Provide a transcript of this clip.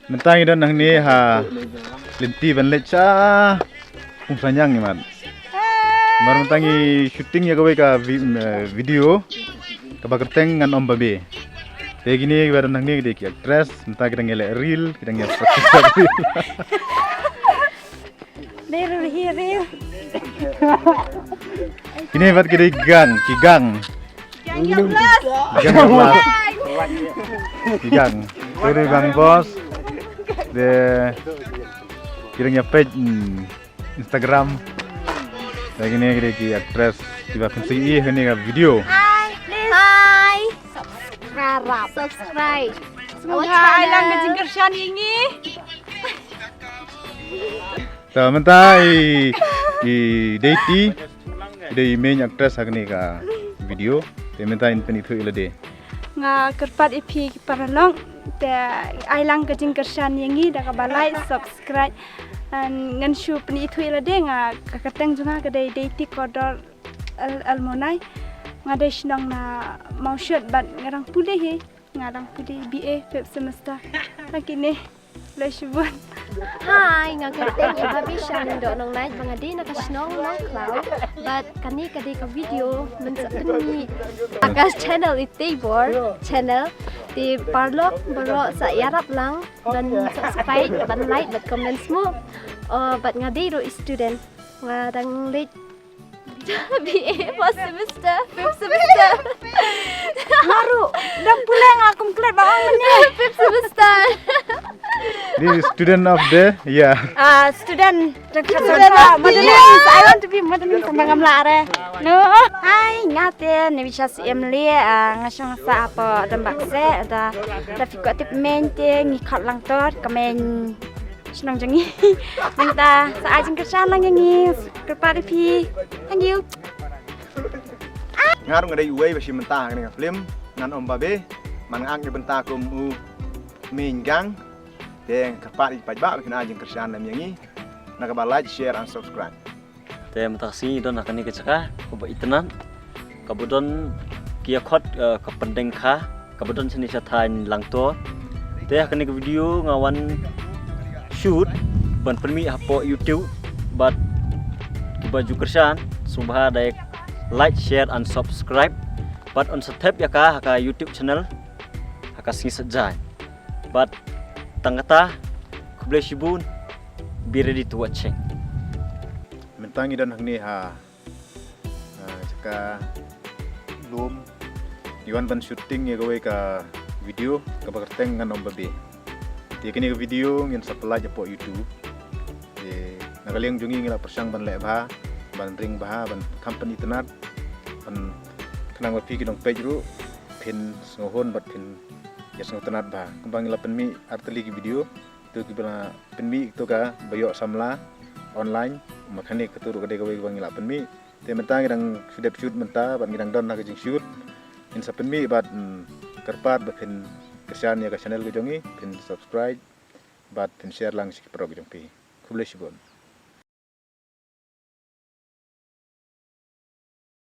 Mentang idon nang ni ha linti ban lecha pung sanyang ni man. Mar mentangi syuting ya gawe ka video ka bagerteng ngan om babe. Te gini badan nang ni ki actress mentang kita ngelek reel, kita ngelek reel. Reel. Ini buat kita gang. Gang yang plus. Gang. Sorry Bang Bos. De kiranya page Instagram. Lagi ni kita ki actress tiba pensi ini ka video. Hai. Subscribe. Semoga lang kejengker Shan ini. Ta mentai deiti de main actress agni ka video te mentai in itu ilade. Nga kerpat ipi paralong te ailang kejengker Shan ini dah kabalai subscribe. Ngan shu peni itu ilade nga kakateng juga kedai deiti kodor almonai ngadai senang na mau shoot bat ngarang pulih he ngarang pulih BA fifth semester lagi ni lesbon. Hai, ngakateng iba bishan do nong night bangadi nakasnong nong cloud but kani kadi ka video mensapni akas channel itibor channel di parlok baro sa yarap lang dan subscribe dan like dan comment mo but ngadi ro student ngadang late BA first semester fifth semester Haru dah pulang aku kelat bawang ni fifth semester. This student of the student modelings. I want to be modeling sama ngamla re. No. Hai, ngate ni bisa emli ngasong sa apa dembakse da fikot tip mente ngikot lang tot kamen senang jangi. Minta sa ajeng kerjaan lang yang kerpari pi. Thank you. ngarung ada uai basi mentah ni film ngan om babe manang ni benta kum minggang deng kerpat ipajba bikin ajeng kerjaan nam yangi nak like share and subscribe. Terima kasih don akan ni kecaka kuba itenan kabudon kia khot kapendeng kha kabudon seni satain langto teh akan ni video ngawan shoot ban permi hapo YouTube but kiba jukersan sumbah daek like share and subscribe but on step ya ka YouTube channel haka singi sajai but tangata kuble shibun be ready to watching. Mentang idon ni ha caka belum iwan ban syuting ya gawe ka video ka bagerteng ngan om babe. Dia kini ke video ngin sapela japo YouTube. Nakaliang jungi ngila persang ban lek bah, ban ring bah, ban company tenat, ban kenang wapi kidong page ru, pin sengohon bat pin ya sengoh tenat bah. Kembang ngila penmi arteli ki video, itu kibana penmi itu ka bayok samla online, makanya keturu kadai gawe kembang ngila penmi. Dia mentang ngidang sudah shoot mentah, ban ngidang don nak jeng shoot, in sa penmi bat kerpat bat pin kesian ya ke channel ke jongi, pin subscribe, bat pin share lang si pro ke jong pi. Kuble shibon.